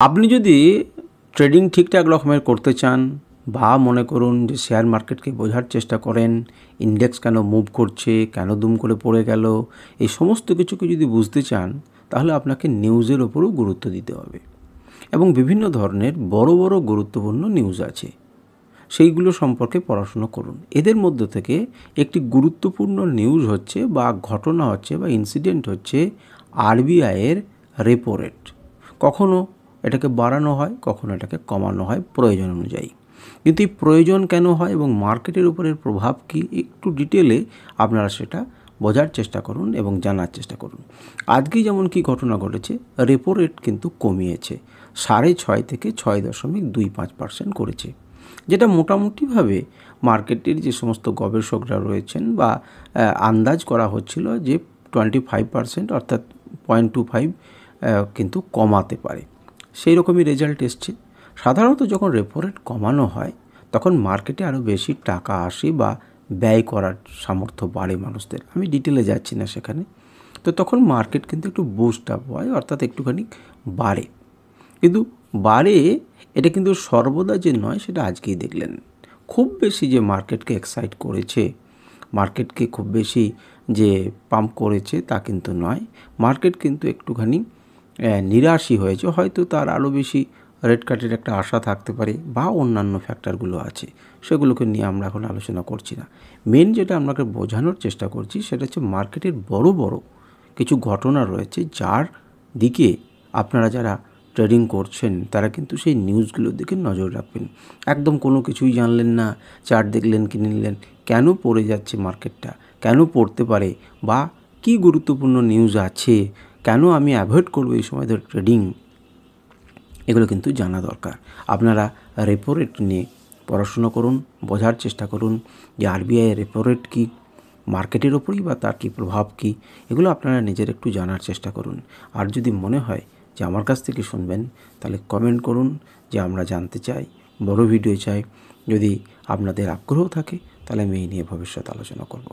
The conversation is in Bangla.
আপনি যদি ট্রেডিং ঠিকঠাক রকমের করতে চান বা মনে করুন যে শেয়ার মার্কেটকে বোঝার চেষ্টা করেন, ইন্ডেক্স কেন মুভ করছে, কেন দুম করে পড়ে গেল, এই সমস্ত কিছুকে যদি বুঝতে চান তাহলে আপনাকে নিউজের ওপরও গুরুত্ব দিতে হবে। এবং বিভিন্ন ধরনের বড় বড় গুরুত্বপূর্ণ নিউজ আছে, সেইগুলো সম্পর্কে পড়াশুনো করুন। এদের মধ্য থেকে একটি গুরুত্বপূর্ণ নিউজ হচ্ছে বা ঘটনা হচ্ছে বা ইনসিডেন্ট হচ্ছে আরবিআইয়ের রেপো রেট। কখনো এটাকে বাড়ানো হয়, কখনো এটাকে কমানো হয় প্রয়োজন অনুযায়ী। কিন্তু এই প্রয়োজন কেন হয় এবং মার্কেটের উপরের প্রভাব কী, একটু ডিটেলে আপনারা সেটা বোঝার চেষ্টা করুন এবং জানার চেষ্টা করুন। আজকেই যেমন কি ঘটনা ঘটেছে, রেপো রেট কিন্তু কমিয়েছে, 6.5 থেকে 6.25% করেছে, যেটা মোটামুটিভাবে মার্কেটের যে সমস্ত গবেষকরা রয়েছেন বা আন্দাজ করা হচ্ছিল যে 25% অর্থাৎ 0.25 কিন্তু কমাতে পারে, সেই রকমই রেজাল্ট এসছে। সাধারণত যখন রেপো রেট কমানো হয় তখন মার্কেটে আরও বেশি টাকা আসে বা ব্যয় করার সামর্থ্য বাড়ে মানুষদের। আমি ডিটেলে যাচ্ছি না সেখানে। তো তখন মার্কেট কিন্তু একটু বুস্ট আপ হয়, অর্থাৎ একটুখানি বাড়ে। কিন্তু বাড়ে, এটা কিন্তু সর্বদা যে নয় সেটা আজকেই দেখলেন। খুব বেশি যে মার্কেটকে এক্সাইট করেছে, মার্কেটকে খুব বেশি যে পাম্প করেছে তা কিন্তু নয়। মার্কেট কিন্তু একটুখানি নিরাশই হয়েছে, হয়তো তার আরও বেশি রেট কাটের একটা আশা থাকতে পারে বা অন্যান্য ফ্যাক্টরগুলো আছে, সেগুলোকে নিয়ে আমরা এখন আলোচনা করছি না। মেন যেটা আপনাকে বোঝানোর চেষ্টা করছি সেটা হচ্ছে মার্কেটের বড় বড় কিছু ঘটনা রয়েছে যার দিকে আপনারা যারা ট্রেডিং করছেন তারা কিন্তু সেই নিউজগুলোর দিকে নজর রাখবেন। একদম কোনো কিছুই জানলেন না, চার্ট দেখলেন, কিনে নিলেন, কেন পড়ে যাচ্ছে মার্কেটটা, কেন পড়তে পারে, বা কি গুরুত্বপূর্ণ নিউজ আছে, কেন আমি অ্যাভয়েড করবো এই সময় ধরে ট্রেডিং, এগুলো কিন্তু জানা দরকার। আপনারা রেপো রেট নিয়ে পড়াশুনো করুন, বোঝার চেষ্টা করুন যে আরবিআই রেপো রেট কী, মার্কেটের ওপরই বা তার কী প্রভাব কী, এগুলো আপনারা নিজের একটু জানার চেষ্টা করুন। আর যদি মনে হয় যে আমার কাছ থেকে শুনবেন তাহলে কমেন্ট করুন যে আমরা জানতে চাই, বড় ভিডিও চাই। যদি আপনাদের আগ্রহ থাকে তাহলে আমি এই নিয়ে ভবিষ্যৎ আলোচনা করব।